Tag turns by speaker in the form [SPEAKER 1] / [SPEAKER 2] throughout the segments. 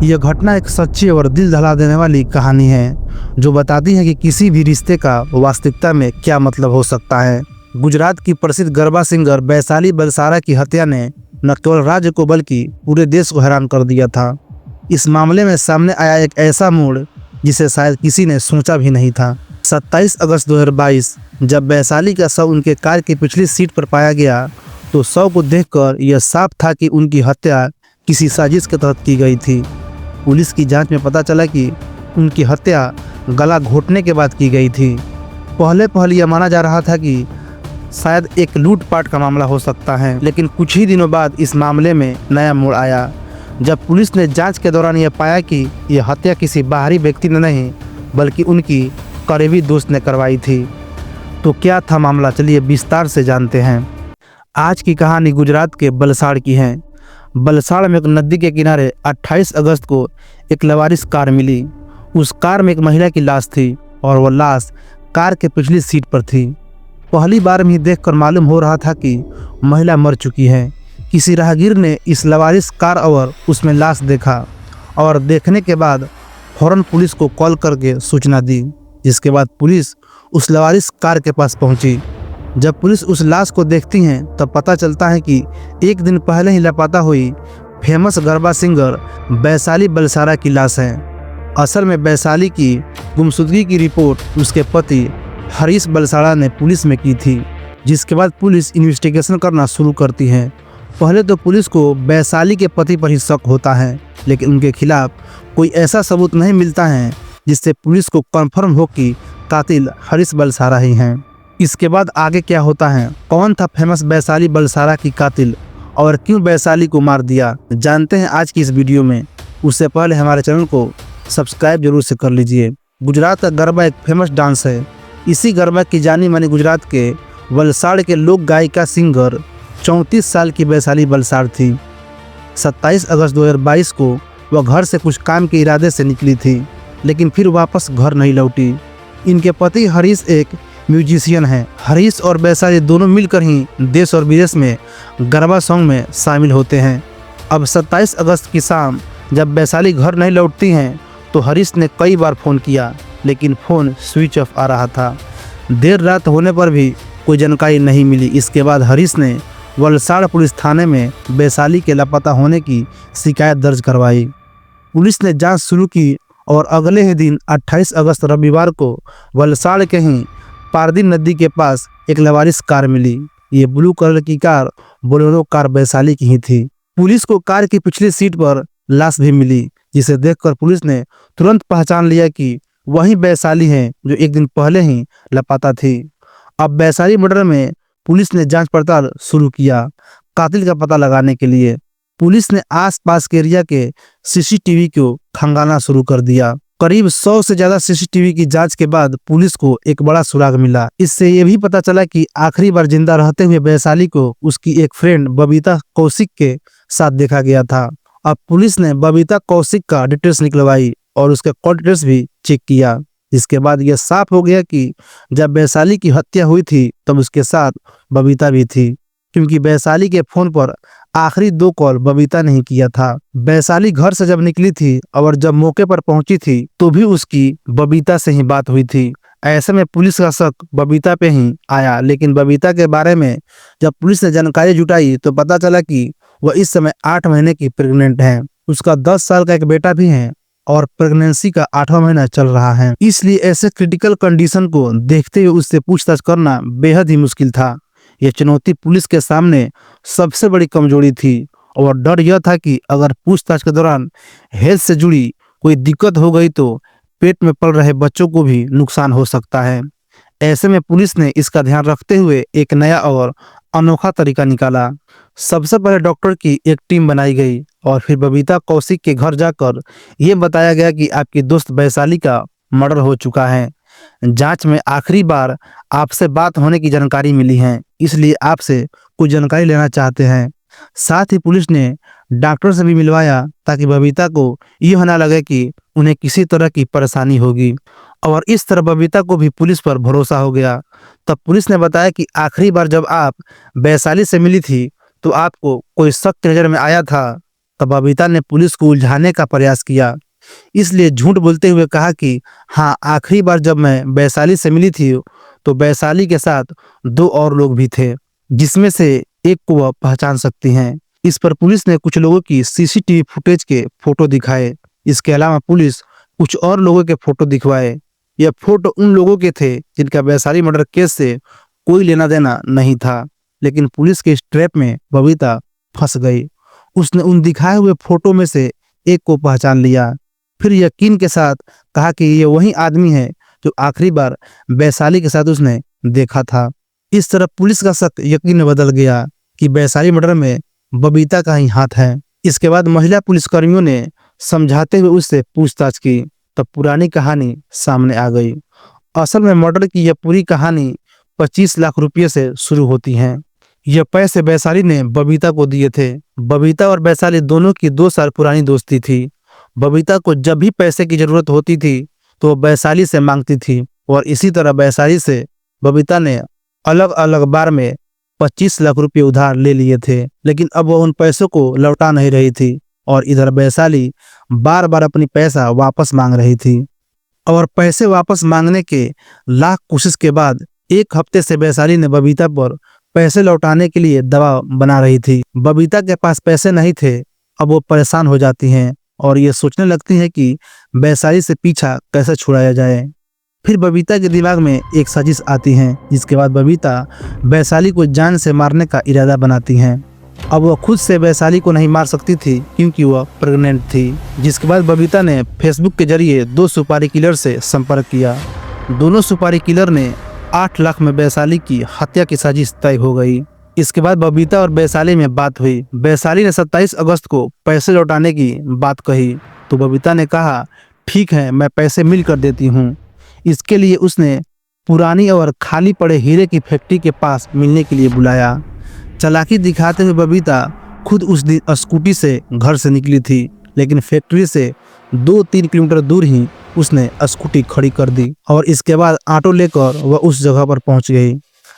[SPEAKER 1] यह घटना एक सच्ची और दिल दहला देने वाली कहानी है जो बताती है कि किसी भी रिश्ते का वास्तविकता में क्या मतलब हो सकता है। गुजरात की प्रसिद्ध गरबा सिंगर वैशाली बलसारा की हत्या ने न केवल राज्य को बल्कि पूरे देश को हैरान कर दिया था। इस मामले में सामने आया एक ऐसा मोड़ जिसे शायद किसी ने सोचा भी नहीं था। 27 अगस्त 2022 जब वैशाली का शव उनके कार की पिछली सीट पर पाया गया तो शव को देखकर यह साफ था कि उनकी हत्या किसी साजिश के तहत की गई थी। पुलिस की जांच में पता चला कि उनकी हत्या गला घोटने के बाद की गई थी। पहले यह माना जा रहा था कि शायद एक लूटपाट का मामला हो सकता है, लेकिन कुछ ही दिनों बाद इस मामले में नया मोड़ आया जब पुलिस ने जांच के दौरान यह पाया कि यह हत्या किसी बाहरी व्यक्ति ने नहीं बल्कि उनकी करीबी दोस्त ने करवाई थी। तो क्या था मामला, चलिए विस्तार से जानते हैं। आज की कहानी गुजरात के बलसाड़ की है। बलसाड़ में एक नदी के किनारे 28 अगस्त को एक लवारिस कार मिली। उस कार में एक महिला की लाश थी और वह लाश कार के पिछली सीट पर थी। पहली बार में ही देखकर मालूम हो रहा था कि महिला मर चुकी है। किसी राहगीर ने इस लवारिस कार और उसमें लाश देखा और देखने के बाद फौरन पुलिस को कॉल करके सूचना दी, जिसके बाद पुलिस उस लवारिस कार के पास पहुंची। जब पुलिस उस लाश को देखती है तब पता चलता है कि एक दिन पहले ही लापता हुई फेमस गरबा सिंगर वैशाली बलसारा की लाश है। असल में वैशाली की गुमशुदगी की रिपोर्ट उसके पति हरीश बलसारा ने पुलिस में की थी, जिसके बाद पुलिस इन्वेस्टिगेशन करना शुरू करती है। पहले तो पुलिस को वैशाली के पति पर ही शक होता है, लेकिन उनके खिलाफ कोई ऐसा सबूत नहीं मिलता है जिससे पुलिस को कन्फर्म हो कि कातिल हरीश बलसारा ही हैं। इसके बाद आगे क्या होता है, कौन था फेमस वैशाली बलसारा की कातिल और क्यों वैशाली को मार दिया, जानते हैं आज की इस वीडियो में। उससे पहले हमारे चैनल को सब्सक्राइब जरूर से कर लीजिए। गुजरात का गरबा एक फेमस डांस है। इसी गरबा की जानी मानी गुजरात के वलसाड़ के लोक गायिका सिंगर 34 साल की वैशाली बलसाड़ थी। 27 अगस्त 2022 को वह घर से कुछ काम के इरादे से निकली थी, लेकिन फिर वापस घर नहीं लौटी। इनके पति हरीश एक म्यूजिशियन हैं। हरीश और वैशाली दोनों मिलकर ही देश और विदेश में गरबा सॉन्ग में शामिल होते हैं। अब 27 अगस्त की शाम जब वैशाली घर नहीं लौटती हैं तो हरीश ने कई बार फ़ोन किया, लेकिन फ़ोन स्विच ऑफ आ रहा था। देर रात होने पर भी कोई जानकारी नहीं मिली। इसके बाद हरीश ने वलसाड़ पुलिस थाने में वैशाली के लापता होने की शिकायत दर्ज करवाई। पुलिस ने जांच शुरू की और अगले ही दिन 28 अगस्त रविवार को वलसाड़ के ही पारदी नदी के पास एक लवारिस कार मिली। ये ब्लू कलर की कार बोलेरो कार वैशाली की ही थी। पुलिस को कार की पिछली सीट पर लाश भी मिली, जिसे देखकर पुलिस ने तुरंत पहचान लिया कि वही वैशाली है जो एक दिन पहले ही लापता थी। अब वैशाली मर्डर में पुलिस ने जांच पड़ताल शुरू किया कातिल का पता लगाने के लिए। पुलिस ने आसपास के एरिया के सीसीटीवी को खंगालना शुरू कर दिया। करीब 100 से ज्यादा सीसीटीवी की जांच के बाद पुलिस को एक बड़ा सुराग मिला। इससे ये भी पता चला कि आखिरी बार जिंदा रहते हुए वैशाली को उसकी एक फ्रेंड बबीता कौशिक के साथ देखा गया था। अब पुलिस ने बबीता कौशिक का डिटेल्स निकलवाई और उसके कॉल डिटेल्स भी चेक किया। इसके बाद यह साफ हो गया कि जब वैशाली की हत्या हुई थी तब उसके साथ बबीता भी थी, क्योंकि वैशाली के फोन पर आखिरी 2 कॉल बबीता ने ही किया था। वैशाली घर से जब निकली थी और जब मौके पर पहुंची थी तो भी उसकी बबीता से ही बात हुई थी। ऐसे में पुलिस का शक बबीता पे ही आया, लेकिन बबीता के बारे में जब पुलिस ने जानकारी जुटाई तो पता चला कि वह इस समय 8 महीने की प्रेग्नेंट है। उसका 10 साल का एक बेटा भी है और प्रेगनेंसी का 8वां महीना चल रहा है। इसलिए ऐसे क्रिटिकल कंडीशन को देखते हुए उससे पूछताछ करना बेहद ही मुश्किल था। यह चुनौती पुलिस के सामने सबसे बड़ी कमजोरी थी और डर यह था कि अगर पूछताछ के दौरान हेल्थ से जुड़ी कोई दिक्कत हो गई तो पेट में पल रहे बच्चों को भी नुकसान हो सकता है। ऐसे में पुलिस ने इसका ध्यान रखते हुए एक नया और अनोखा तरीका निकाला। सबसे पहले डॉक्टर की एक टीम बनाई गई और फिर बबीता कौशिक के घर जाकर यह बताया गया कि आपकी दोस्त वैशाली का मर्डर हो चुका है। जांच में आखिरी बार आपसे बात होने की जानकारी मिली है, इसलिए आपसे कुछ जानकारी लेना चाहते हैं। साथ ही पुलिस ने डॉक्टर से भी मिलवाया ताकि बबीता को यह ना लगे कि उन्हें किसी तरह की परेशानी होगी, और इस तरह बबीता को भी पुलिस पर भरोसा हो गया। तब पुलिस ने बताया कि आखिरी बार जब आप वैशाली से मिली थी तो आपको कोई शक की नज़र में आया था। तब बबीता ने पुलिस को उलझाने का प्रयास किया, इसलिए झूठ बोलते हुए कहा कि हाँ, आखिरी बार जब मैं वैशाली से मिली थी तो वैशाली के साथ 2 और लोग भी थे, जिसमें से एक को वह पहचान सकती हैं। इस पर पुलिस ने कुछ लोगों की सीसीटीवी फुटेज के फोटो दिखाए। इसके अलावा पुलिस कुछ और लोगों के फोटो दिखवाए। यह फोटो उन लोगों के थे जिनका वैशाली मर्डर केस से कोई लेना देना नहीं था, लेकिन पुलिस के इस ट्रैप में बबीता फंस गई। उसने उन दिखाए हुए फोटो में से एक को पहचान लिया, फिर यकीन के साथ कहा कि ये वही आदमी है जो आखिरी बार वैशाली के साथ उसने देखा था। इस तरह पुलिस का शक यकीन में बदल गया कि वैशाली मर्डर में बबीता का ही हाथ है। इसके बाद महिला पुलिसकर्मियों ने समझाते हुए उससे पूछताछ की, तब पुरानी कहानी सामने आ गई। असल में मर्डर की यह पूरी कहानी 25 लाख रुपये से शुरू होती है। यह पैसे वैशाली ने बबीता को दिए थे। बबीता और वैशाली दोनों की 2 साल पुरानी दोस्ती थी। बबीता को जब भी पैसे की जरूरत होती थी तो वैशाली से मांगती थी, और इसी तरह वैशाली से बबीता ने अलग अलग बार में 25 लाख रुपए उधार ले लिए थे, लेकिन अब वह उन पैसों को लौटा नहीं रही थी, और इधर वैशाली बार बार अपनी पैसा वापस मांग रही थी। और पैसे वापस मांगने के लाख कोशिश के बाद 1 हफ्ते से वैशाली ने बबीता पर पैसे लौटाने के लिए दबाव बना रही थी। बबीता के पास पैसे नहीं थे। अब वो परेशान हो जाती हैं और ये सोचने लगती हैं कि वैशाली से पीछा कैसे छुड़ाया जाए। फिर बबीता के दिमाग में एक साजिश आती है, जिसके बाद बबीता वैशाली को जान से मारने का इरादा बनाती हैं। अब वह खुद से वैशाली को नहीं मार सकती थी क्योंकि वह प्रेग्नेंट थी। जिसके बाद बबीता ने फेसबुक के जरिए 2 सुपारी किलर से संपर्क किया। दोनों सुपारी किलर ने 8 लाख में वैशाली की हत्या की साजिश तय हो गई। इसके बाद बबीता और वैशाली में बात हुई। वैशाली ने 27 अगस्त को पैसे लौटाने की बात कही तो बबीता ने कहा, ठीक है, मैं पैसे मिल कर देती हूँ। इसके लिए उसने पुरानी और खाली पड़े हीरे की फैक्ट्री के पास मिलने के लिए बुलाया। चालाकी दिखाते हुए बबीता खुद उस दिन स्कूटी से घर से निकली थी, लेकिन फैक्ट्री से 2-3 किलोमीटर दूर ही उसने स्कूटी खड़ी कर दी और इसके बाद ऑटो लेकर वह उस जगह पर पहुंच गई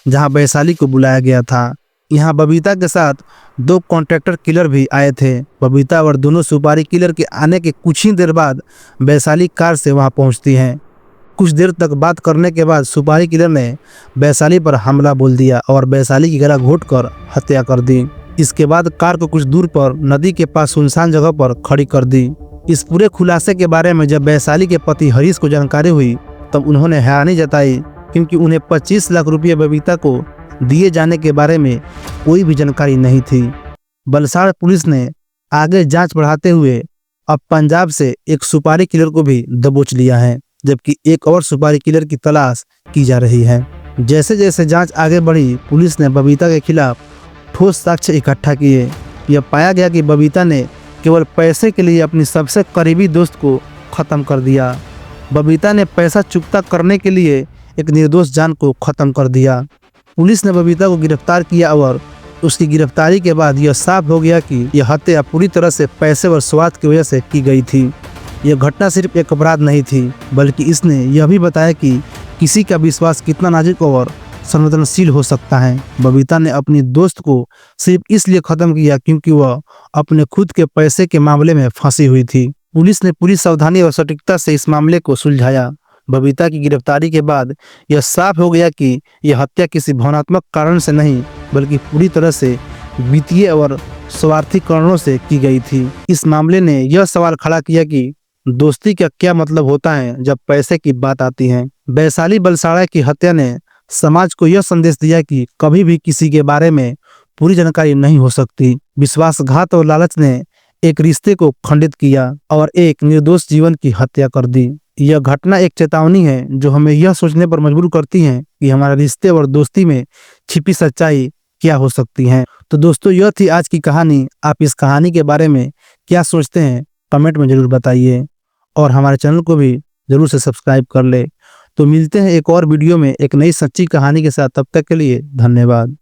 [SPEAKER 1] जहां वैशाली को बुलाया गया था। यहाँ बबीता के साथ 2 कॉन्ट्रैक्टर किलर भी आए थे। बबीता और दोनों सुपारी किलर के आने के कुछ ही देर बाद वैशाली कार से वहां पहुंचती हैं। कुछ देर तक बात करने के बाद सुपारी किलर ने वैशाली पर हमला बोल दिया और वैशाली की गला घोंटकर हत्या कर दी। इसके बाद कार को कुछ दूर पर नदी के पास सुनसान जगह पर खड़ी कर दी। इस पूरे खुलासे के बारे में जब वैशाली के पति हरीश को जानकारी हुई तब उन्होंने हैरानी जताई, क्योंकि उन्हें 25 लाख रुपये बबीता को दिए जाने के बारे में कोई भी जानकारी नहीं थी। बलसाड़ पुलिस ने आगे जांच बढ़ाते हुए अब पंजाब से एक सुपारी किलर को भी दबोच लिया है, जबकि एक और सुपारी किलर की तलाश की जा रही है। जैसे जैसे जांच आगे बढ़ी, पुलिस ने बबीता के खिलाफ ठोस साक्ष्य इकट्ठा किए। यह पाया गया कि बबीता ने केवल पैसे के लिए अपनी सबसे करीबी दोस्त को खत्म कर दिया। बबीता ने पैसा चुकता करने के लिए एक निर्दोष जान को खत्म कर दिया। पुलिस ने बबीता को गिरफ्तार किया और उसकी गिरफ्तारी के बाद यह साफ हो गया कि यह हत्या पूरी तरह से पैसे और स्वार्थ की वजह से की गई थी। यह घटना सिर्फ एक अपराध नहीं थी, बल्कि इसने यह भी बताया कि किसी का विश्वास कितना नाजुक और संवेदनशील हो सकता है। बबीता ने अपनी दोस्त को सिर्फ इसलिए खत्म किया क्योंकि वह अपने खुद के पैसे के मामले में फंसी हुई थी। पुलिस ने पूरी सावधानी और सटीकता से इस मामले को सुलझाया। बबीता की गिरफ्तारी के बाद यह साफ हो गया कि यह हत्या किसी भावनात्मक कारण से नहीं, बल्कि पूरी तरह से वित्तीय और स्वार्थी कारणों से की गई थी। इस मामले ने यह सवाल खड़ा किया कि दोस्ती का क्या मतलब होता है जब पैसे की बात आती है। वैशाली बलसाड़ा की हत्या ने समाज को यह संदेश दिया कि कभी भी किसी के बारे में पूरी जानकारी नहीं हो सकती। विश्वासघात और लालच ने एक रिश्ते को खंडित किया और एक निर्दोष जीवन की हत्या कर दी। यह घटना एक चेतावनी है जो हमें यह सोचने पर मजबूर करती है कि हमारे रिश्ते और दोस्ती में छिपी सच्चाई क्या हो सकती है। तो दोस्तों, यह थी आज की कहानी। आप इस कहानी के बारे में क्या सोचते हैं कमेंट में जरूर बताइए और हमारे चैनल को भी जरूर से सब्सक्राइब कर ले। तो मिलते हैं एक और वीडियो में एक नई सच्ची कहानी के साथ। तब तक के लिए धन्यवाद।